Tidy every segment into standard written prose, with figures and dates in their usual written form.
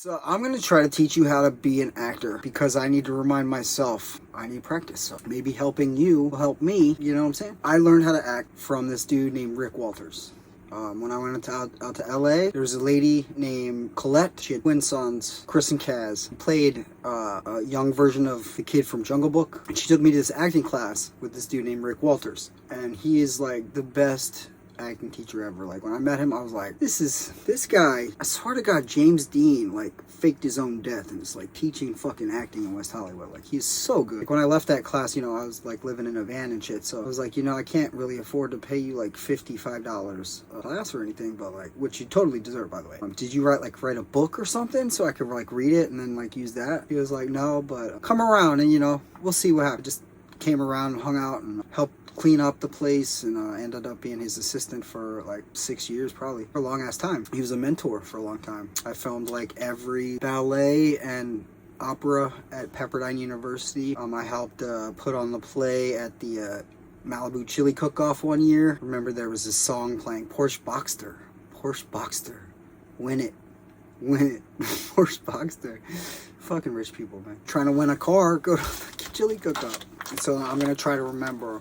So I'm going to try to teach you how to be an actor because I need to remind myself I need practice. So maybe helping you will help me, you know what I'm saying? I learned how to act from this dude named Rick Walters. When I went out to LA, there was a lady named Colette. She had twin sons, Chris and Kaz. Played a young version of the kid from Jungle Book. And she took me to this acting class with this dude named Rick Walters. And he is like the best acting teacher ever. Like when I met him, I was like, this guy, I swear to God, James Dean like faked his own death and is like teaching fucking acting in West Hollywood. Like he's so good. Like when I left that class, you know, I was like living in a van and shit, so I was like, you know, I can't really afford to pay you like $55 a class or anything, but like, which you totally deserve, by the way. Did you write a book or something so I could like read it and then like use that? He was like, no, but come around and you know, we'll see what happens. Just came around and hung out and helped clean up the place, and ended up being his assistant for like 6 years, probably for a long ass time. He was a mentor for a long time. I filmed like every ballet and opera at Pepperdine University. I helped put on the play at the Malibu Chili Cook-Off one year. Remember there was this song playing, Porsche Boxster, win it, Porsche Boxster. Fucking rich people, man. Trying to win a car, go to the chili cook-off. So I'm gonna try to remember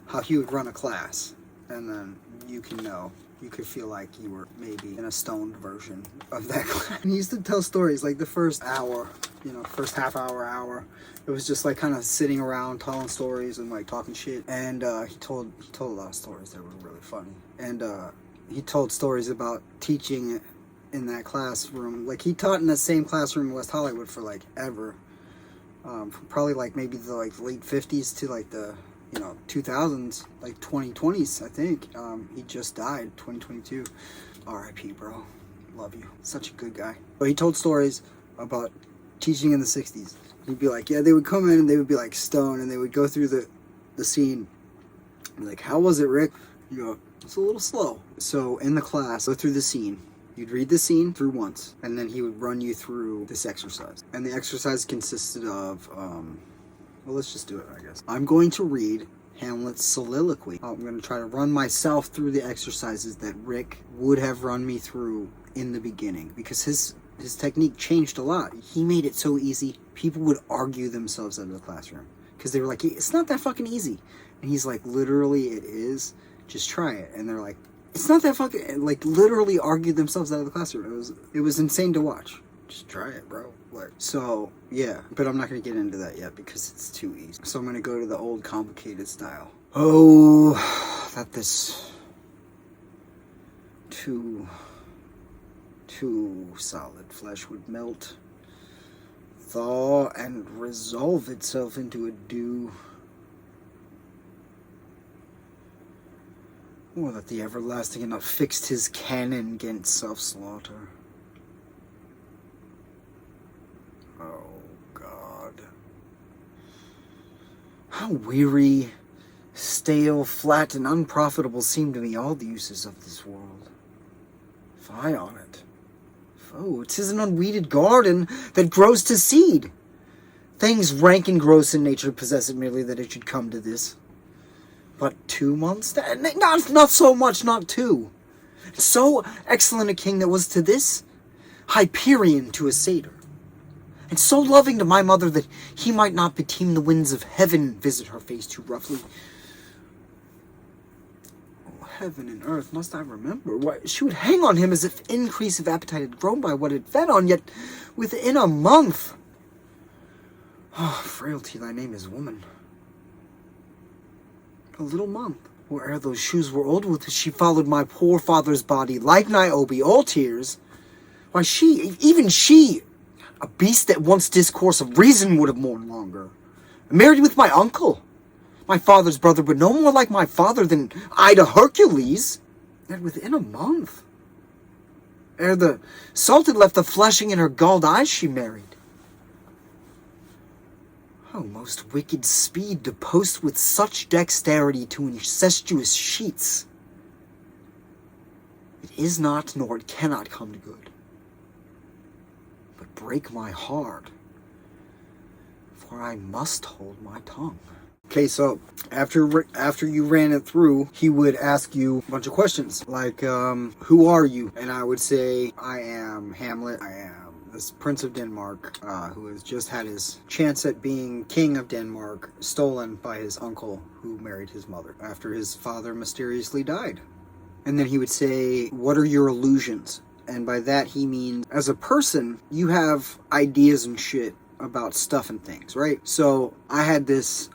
how he would run a class, and then you could feel like you were maybe in a stoned version of that class. He used to tell stories like the first hour, you know, first half hour, it was just like kind of sitting around telling stories and like talking shit. And he told a lot of stories that were really funny. And he told stories about teaching in that classroom. Like he taught in the same classroom in West Hollywood for like ever, probably like maybe the like late 50s to like the 2000s, like 2020s, I think. He just died 2022. R.I.P. bro, love you, such a good guy. But he told stories about teaching in the 60s. He'd be like, yeah, they would come in and they would be like stoned and they would go through the scene. Like, how was it, Rick? You go, it's a little slow. So in the class, go through the scene. You'd read the scene through once, and then he would run you through this exercise. And the exercise consisted of well, let's just do it, I guess. I'm going to read Hamlet's soliloquy. I'm going to try to run myself through the exercises that Rick would have run me through in the beginning, because his technique changed a lot. He made it so easy, people would argue themselves out of the classroom because they were like, it's not that fucking easy. And he's like, literally it is, just try it. And they're like, it's not that fucking, like literally argued themselves out of the classroom. It was insane to watch. Just try it, bro. Like, so yeah, but I'm not gonna get into that yet because it's too easy. So I'm gonna go to the old complicated style. Oh, that this too solid flesh would melt, thaw, and resolve itself into a dew. Or that the everlasting had not fixed his cannon against self-slaughter. Oh, God. How weary, stale, flat, and unprofitable seem to me all the uses of this world. Fie on it. Oh, 'tis an unweeded garden that grows to seed. Things rank and gross in nature possess it merely that it should come to this. But 2 months? Not so much, not 2. So excellent a king that was to this, Hyperion to a satyr. And so loving to my mother that he might not beteem the winds of heaven visit her face too roughly. Oh, heaven and earth, must I remember? Why, she would hang on him as if increase of appetite had grown by what it fed on, yet within a month. Oh, frailty, thy name is woman. A little month, or ere those shoes were old with, she followed my poor father's body like Niobe, all tears. Why, even she, a beast that once discourse of reason would have mourned longer, married with my uncle, my father's brother, but no more like my father than I to Hercules, and within a month, ere the salt had left the fleshing in her galled eyes, she married. Oh, most wicked speed to post with such dexterity to incestuous sheets. It is not, nor it cannot come to good, but break my heart, for I must hold my tongue. Okay, so after you ran it through, he would ask you a bunch of questions, like, who are you? And I would say, I am Hamlet, I am this Prince of Denmark, who has just had his chance at being king of Denmark stolen by his uncle, who married his mother after his father mysteriously died. And then he would say, what are your illusions? And by that he means, as a person, you have ideas and shit about stuff and things, right? So I had this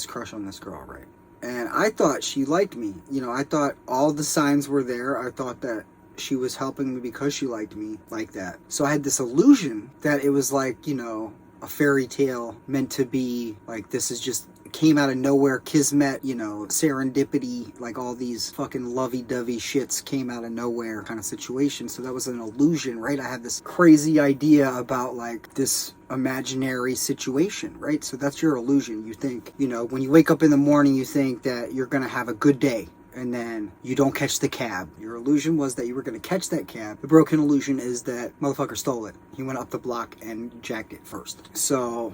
crush on this girl, right? And I thought she liked me. You know, I thought all the signs were there. I thought that she was helping me because she liked me like that. So I had this illusion that it was like, you know, a fairy tale meant to be, like, this is just came out of nowhere, kismet, you know, serendipity, like all these fucking lovey-dovey shits came out of nowhere kind of situation. So that was an illusion, right? I had this crazy idea about like this imaginary situation, right? So that's your illusion. You think, you know, when you wake up in the morning, you think that you're gonna have a good day, and then you don't catch the cab. Your illusion was that you were going to catch that cab. The broken illusion is that motherfucker stole it. He went up the block and jacked it first. So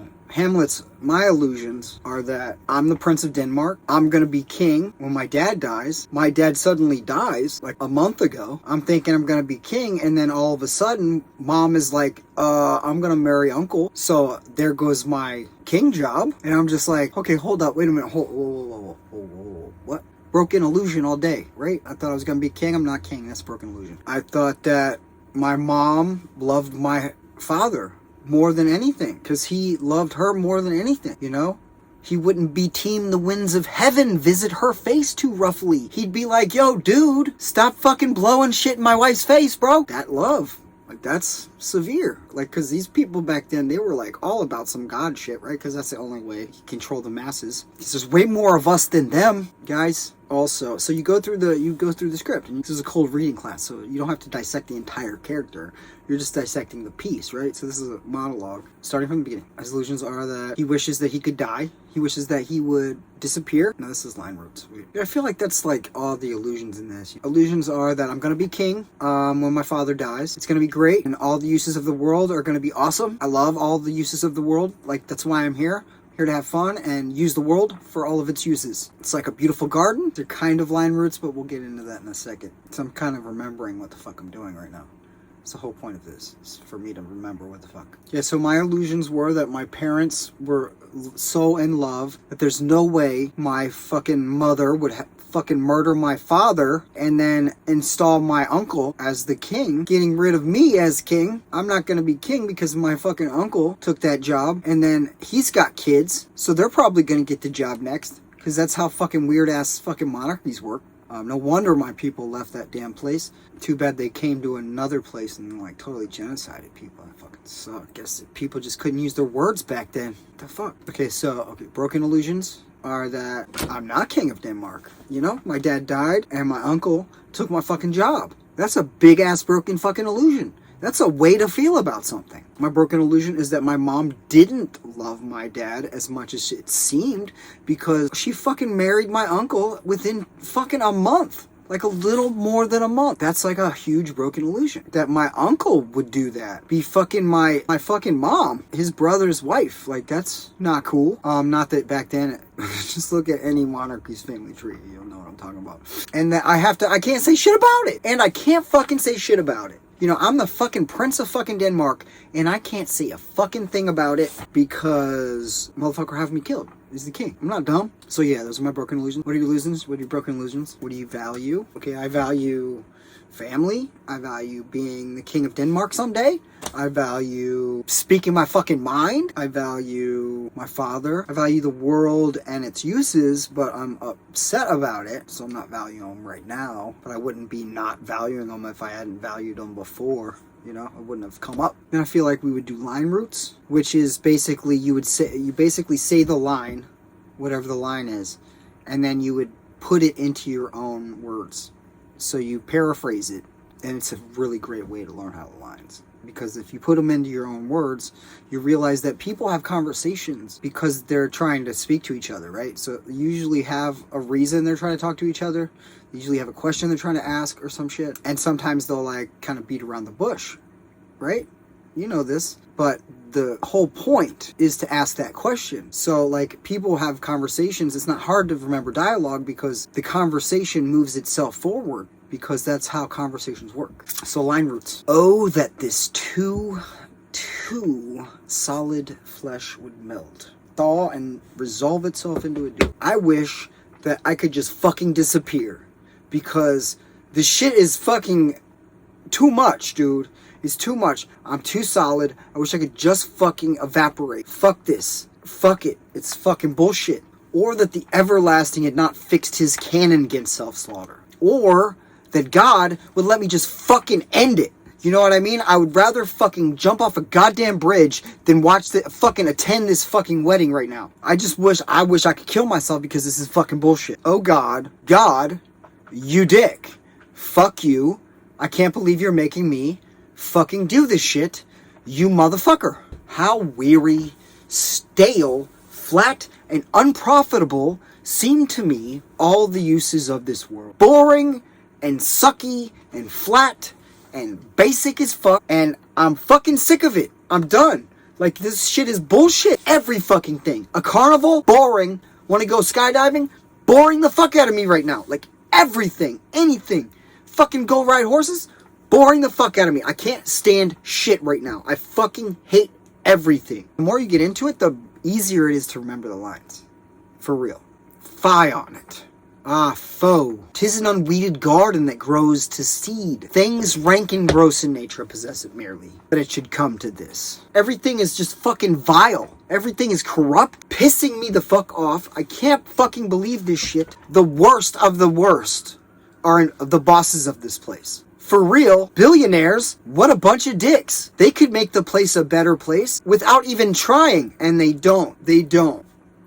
my illusions are that I'm the Prince of Denmark. I'm going to be king when my dad dies. My dad suddenly dies like a month ago. I'm thinking I'm going to be king, and then all of a sudden mom is like, I'm going to marry uncle. So there goes my king job. And I'm just like, okay, hold up. Wait a minute. Whoa. What? Broken illusion all day, right? I thought I was going to be king. I'm not king. That's broken illusion. I thought that my mom loved my father more than anything because he loved her more than anything, you know? He wouldn't beteem the winds of heaven, visit her face too roughly. He'd be like, yo, dude, stop fucking blowing shit in my wife's face, bro. That love. Like, that's severe. Like, because these people back then, they were like all about some god shit, right? Because that's the only way to control the masses. Because there's way more of us than them, guys. Also, so you go through the script, and this is a cold reading class, so you don't have to dissect the entire character. You're just dissecting the piece, right? So this is a monologue starting from the beginning. His illusions are that he wishes that he could die. He wishes that he would disappear. No, this is line roots. I feel like that's like all the illusions in this. Illusions are that I'm gonna be king when my father dies. It's gonna be great, and all the uses of the world are gonna be awesome. I love all the uses of the world. Like, that's why I'm here. Here to have fun and use the world for all of its uses. It's like a beautiful garden. They're kind of line roots, but we'll get into that in a second. So I'm kind of remembering what the fuck I'm doing right now. It's the whole point of this, is for me to remember what the fuck. Yeah, so my illusions were that my parents were so in love that there's no way my fucking mother would fucking murder my father and then install my uncle as the king, getting rid of me as king. I'm not gonna be king because my fucking uncle took that job, and then he's got kids, so they're probably gonna get the job next, because that's how fucking weird ass fucking monarchies work. No wonder my people left that damn place. Too bad they came to another place and like totally genocided people. That fucking sucked. Guess that people just couldn't use their words back then. What the fuck? Okay, broken illusions are that I'm not king of Denmark. You know, my dad died and my uncle took my fucking job. That's a big ass broken fucking illusion. That's a way to feel about something. My broken illusion is that my mom didn't love my dad as much as it seemed, because she fucking married my uncle within fucking a month. Like a little more than a month. That's like a huge broken illusion. That my uncle would do that. Be fucking my fucking mom, his brother's wife. Like, that's not cool. Not that back then, just look at any monarchy's family tree. You'll know what I'm talking about. And that I can't say shit about it. And I can't fucking say shit about it. You know, I'm the fucking Prince of fucking Denmark, and I can't say a fucking thing about it because motherfucker have me killed. He's the king. I'm not dumb. So yeah, those are my broken illusions. What are your illusions? What are your broken illusions? What do you value? Okay, I value family. I value being the king of Denmark someday. I value speaking my fucking mind. I value my father. I value the world and its uses, but I'm upset about it, so I'm not valuing them right now. But I wouldn't be not valuing them if I hadn't valued them before. You know, it wouldn't have come up. And I feel like we would do line roots, which is basically you basically say the line, whatever the line is, and then you would put it into your own words. So you paraphrase it, and it's a really great way to learn how the lines. Because if you put them into your own words, you realize that people have conversations because they're trying to speak to each other, right? So they usually have a reason they're trying to talk to each other. They usually have a question they're trying to ask or some shit. And sometimes they'll like kind of beat around the bush, right? You know this. But the whole point is to ask that question. So like people have conversations. It's not hard to remember dialogue because the conversation moves itself forward. because that's how conversations work. So line roots. Oh, that this too solid flesh would melt, thaw, and resolve itself into a dew. I wish that I could just fucking disappear, because the shit is fucking too much, dude. It's too much. I'm too solid. I wish I could just fucking evaporate. Fuck this. Fuck it. It's fucking bullshit. Or that the everlasting had not fixed his canon against self-slaughter. Or that God would let me just fucking end it. You know what I mean? I would rather fucking jump off a goddamn bridge than attend this fucking wedding right now. I wish I could kill myself because this is fucking bullshit. Oh God, you dick. Fuck you. I can't believe you're making me fucking do this shit, you motherfucker. How weary, stale, flat, and unprofitable seem to me all the uses of this world. Boring and sucky and flat and basic as fuck, and I'm fucking sick of it. I'm done. Like, this shit is bullshit. Every fucking thing. A carnival? Boring. Want to go skydiving? Boring the fuck out of me right now. Like, everything. Anything. Fucking go ride horses? Boring the fuck out of me. I can't stand shit right now. I fucking hate everything. The more you get into it, the easier it is to remember the lines. For real. Fie on it. Ah, foe. 'Tis an unweeded garden that grows to seed. Things rank and gross in nature possess it merely. But it should come to this. Everything is just fucking vile. Everything is corrupt. Pissing me the fuck off. I can't fucking believe this shit. The worst of the worst are the bosses of this place. For real, billionaires, what a bunch of dicks. They could make the place a better place without even trying. And they don't.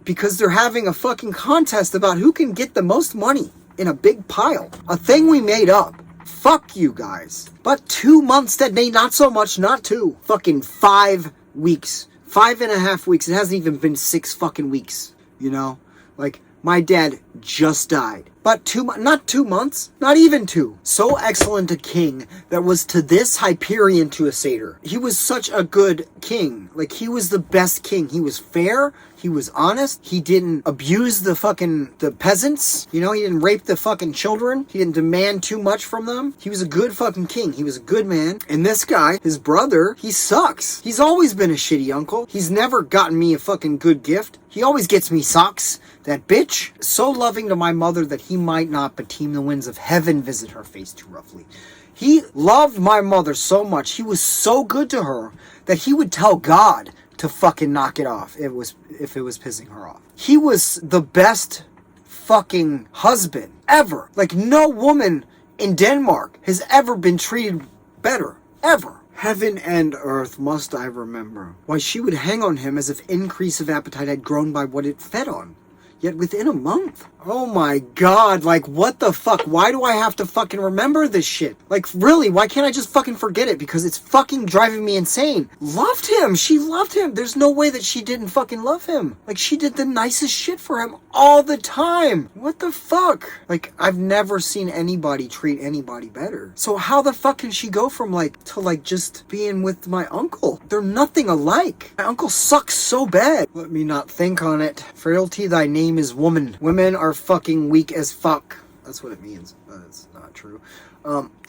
Because they're having a fucking contest about who can get the most money in a big pile. A thing we made up. Fuck you guys. But 2 months that may not so much, not 2. Fucking 5 weeks. 5.5 weeks. It hasn't even been 6 fucking weeks. You know? Like, my dad just died. But not 2 months, not even 2. So excellent a king that was to this Hyperion to a satyr. He was such a good king. Like, he was the best king. He was fair. He was honest. He didn't abuse the peasants. You know, he didn't rape the fucking children. He didn't demand too much from them. He was a good fucking king. He was a good man. And this guy, his brother, he sucks. He's always been a shitty uncle. He's never gotten me a fucking good gift. He always gets me socks. That bitch, so loving to my mother that he might not, but teem the winds of heaven visit her face too roughly. He loved my mother so much. He was so good to her that he would tell God to fucking knock it off if it was pissing her off. He was the best fucking husband ever. Like, no woman in Denmark has ever been treated better. Ever. Heaven and earth must I remember. Why, she would hang on him as if increase of appetite had grown by what it fed on. Yet within a month. Oh my God, like, what the fuck? Why do I have to fucking remember this shit? Like, really, why can't I just fucking forget it? Because it's fucking driving me insane. Loved him. She loved him. There's no way that she didn't fucking love him. Like, she did the nicest shit for him all the time. What the fuck? Like, I've never seen anybody treat anybody better. So how the fuck can she go from, like, to, like, just being with my uncle? They're nothing alike. My uncle sucks so bad. Let me not think on it. Frailty, thy name is woman. Women are fucking weak as fuck. That's what it means, but it's not true.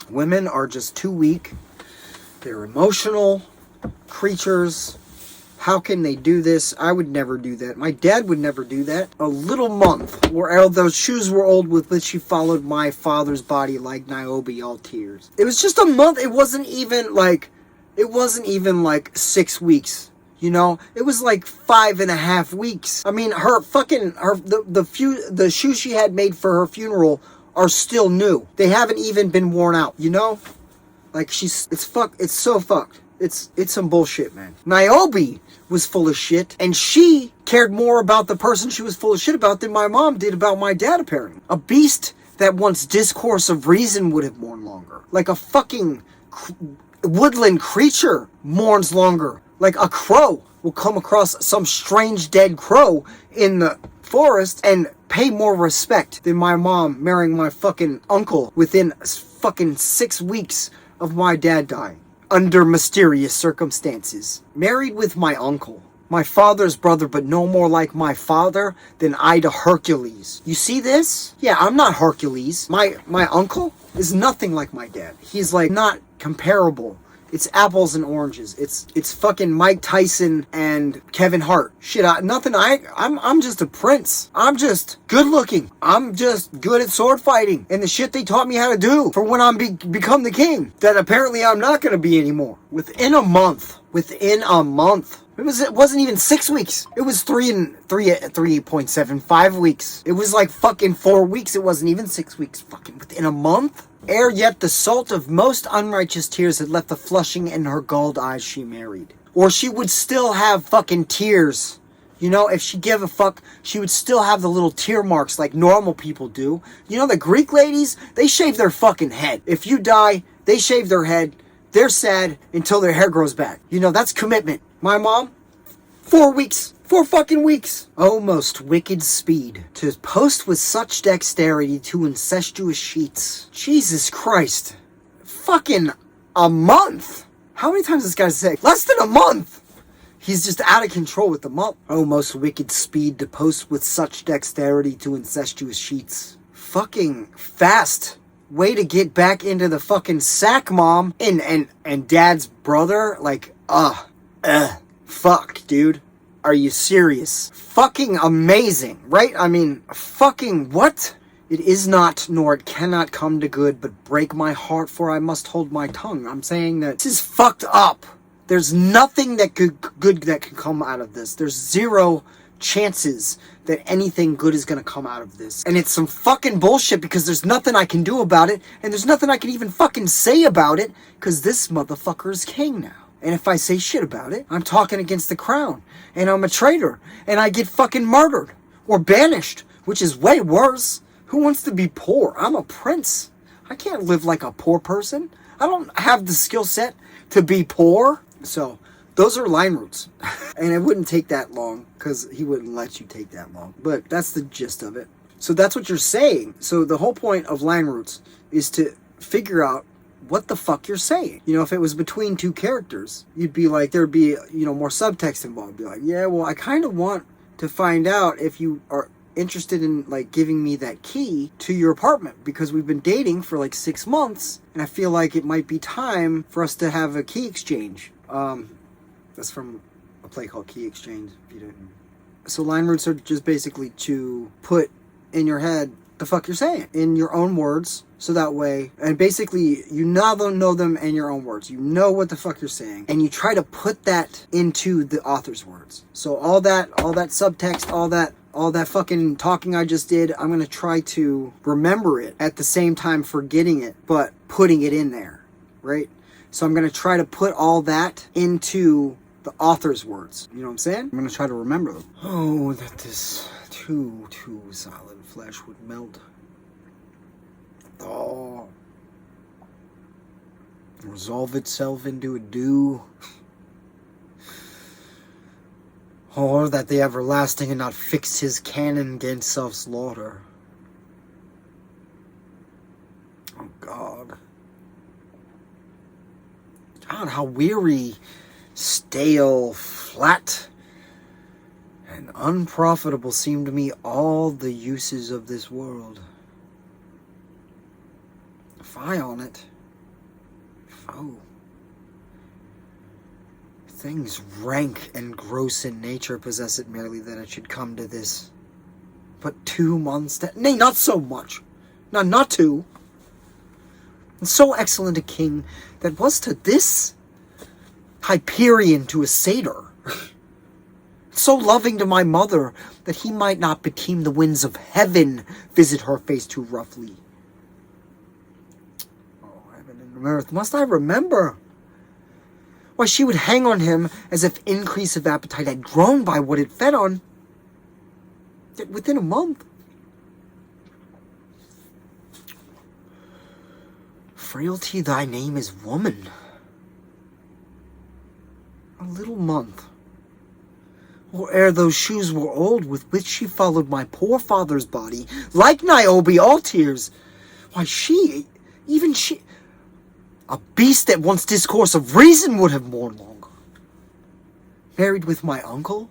Women are just too weak. They're emotional creatures. How can they do this? I would never do that. My dad would never do that. A little month where those shoes were old with which she followed my father's body like Niobe, all tears. It was just a month. It wasn't even like 6 weeks. You know, it was like 5.5 weeks. I mean, the shoes she had made for her funeral are still new. They haven't even been worn out, you know? Like, it's so fucked. It's some bullshit, man. Niobe was full of shit, and she cared more about the person she was full of shit about than my mom did about my dad, apparently. A beast that once discourse of reason would have mourned longer. Like a fucking woodland creature mourns longer. Like a crow will come across some strange dead crow in the forest and pay more respect than my mom marrying my fucking uncle within fucking 6 weeks of my dad dying under mysterious circumstances. Married with my uncle. My father's brother, but no more like my father than I to Hercules. You see this? Yeah, I'm not Hercules. My uncle is nothing like my dad. He's like not comparable. It's apples and oranges. It's fucking Mike Tyson and Kevin Hart. Shit, I'm just a prince. I'm just good looking. I'm just good at sword fighting and the shit they taught me how to do for when I'm become the king. That apparently I'm not gonna be anymore. Within a month. It wasn't even 6 weeks. It was 3.75 weeks. It was like fucking 4 weeks. It wasn't even 6 weeks. Fucking within a month. Ere yet the salt of most unrighteous tears had left the flushing in her galled eyes, she married. Or she would still have fucking tears. You know, if she gave a fuck, she would still have the little tear marks like normal people do. You know, the Greek ladies, they shave their fucking head. If you die, they shave their head. They're sad until their hair grows back. You know, that's commitment. My mom, 4 weeks. 4 fucking weeks. Oh, most wicked speed. To post with such dexterity to incestuous sheets. Jesus Christ. Fucking a month. How many times this guy say? Less than a month. He's just out of control with the month. Oh, most wicked speed to post with such dexterity to incestuous sheets. Fucking fast. Way to get back into the fucking sack, mom. And dad's brother. Like, fuck, dude. Are you serious? Fucking amazing, right? I mean, fucking what? It is not, nor it cannot come to good, but break my heart, for I must hold my tongue. I'm saying that this is fucked up. There's nothing that good that can come out of this. There's zero chances that anything good is gonna come out of this. And it's some fucking bullshit because there's nothing I can do about it, and there's nothing I can even fucking say about it, because this motherfucker is king now. And if I say shit about it, I'm talking against the crown. And I'm a traitor. And I get fucking murdered. Or banished. Which is way worse. Who wants to be poor? I'm a prince. I can't live like a poor person. I don't have the skill set to be poor. So, those are line roots. And it wouldn't take that long. Because he wouldn't let you take that long. But that's the gist of it. So that's what you're saying. So the whole point of line roots is to figure out what the fuck you're saying. You know, if it was between two characters, you'd be like, there'd be, you know, more subtext involved. Be like, yeah, well, I kind of want to find out if you are interested in, like, giving me that key to your apartment, because we've been dating for, like, 6 months, and I feel like it might be time for us to have a key exchange. That's from a play called Key Exchange, if you didn't. So line roots are just basically to put in your head the fuck you're saying in your own words, so that way, and basically you now don't know them in your own words. You know what the fuck you're saying, and you try to put that into the author's words. So all that subtext, all that fucking talking I just did, I'm gonna try to remember it at the same time forgetting it, but putting it in there, right? So I'm gonna try to put all that into the author's words. You know what I'm saying? I'm gonna try to remember them. Oh, that this too solid flesh would melt. Oh. Resolve itself into a dew. Or that the everlasting had not fixed his cannon against self-slaughter. Oh, God. God, how weary, stale, flat, and unprofitable seem to me all the uses of this world. Fie on it. Foe. Things rank and gross in nature possess it merely that it should come to this. But 2 months, nay, not so much. Not 2. And so excellent a king that was to this Hyperion to a satyr. So loving to my mother that he might not beteem the winds of heaven visit her face too roughly. Oh, heaven and earth, must I remember? Why, she would hang on him as if increase of appetite had grown by what it fed on. Yet within a month. Frailty, thy name is woman. A little month. Or ere those shoes were old with which she followed my poor father's body, like Niobe, all tears. Why, even she, a beast that once discourse of reason would have mourned longer. Married with my uncle?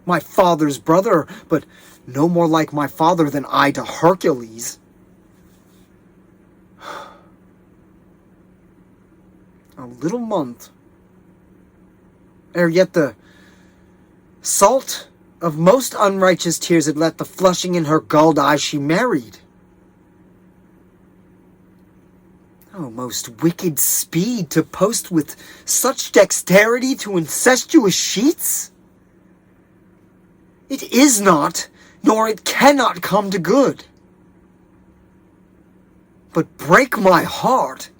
My father's brother, but no more like my father than I to Hercules. A little month, ere yet the salt of most unrighteous tears had let the flushing in her gulled eyes she married. Oh, most wicked speed to post with such dexterity to incestuous sheets? It is not, nor it cannot come to good. But break my heart,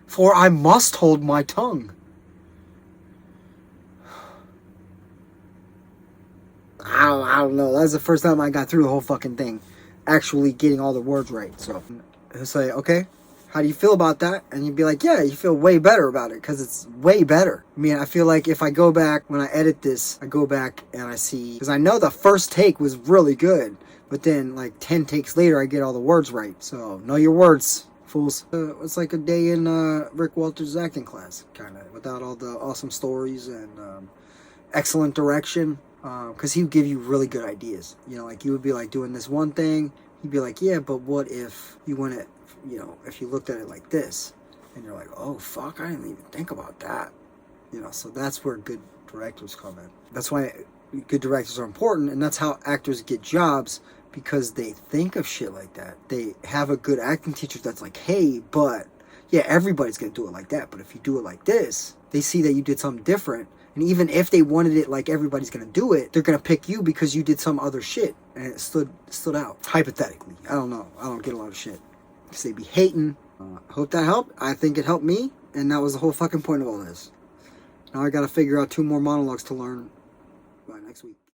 for I must hold my tongue. I don't know. That was the first time I got through the whole fucking thing, actually getting all the words right. So it's like, okay, how do you feel about that? And you'd be like, yeah, you feel way better about it because it's way better. I mean, I feel like if I go back, when I edit this, I go back and I see, because I know the first take was really good, but then like 10 takes later, I get all the words right. So know your words, fools. It's like a day in Rick Walters' acting class, kind of, without all the awesome stories and excellent direction. Because he would give you really good ideas. You know, like you would be like doing this one thing. He'd be like, yeah, but what if you went it, you know, if you looked at it like this? And you're like, oh, fuck, I didn't even think about that. You know, so that's where good directors come in. That's why good directors are important. And that's how actors get jobs, because they think of shit like that. They have a good acting teacher that's like, hey, but yeah, everybody's going to do it like that. But if you do it like this, they see that you did something different. And even if they wanted it like everybody's going to do it, they're going to pick you because you did some other shit. And it stood out. Hypothetically. I don't know. I don't get a lot of shit. Because they be hating. Hope that helped. I think it helped me. And that was the whole fucking point of all this. Now I got to figure out 2 more monologues to learn by next week.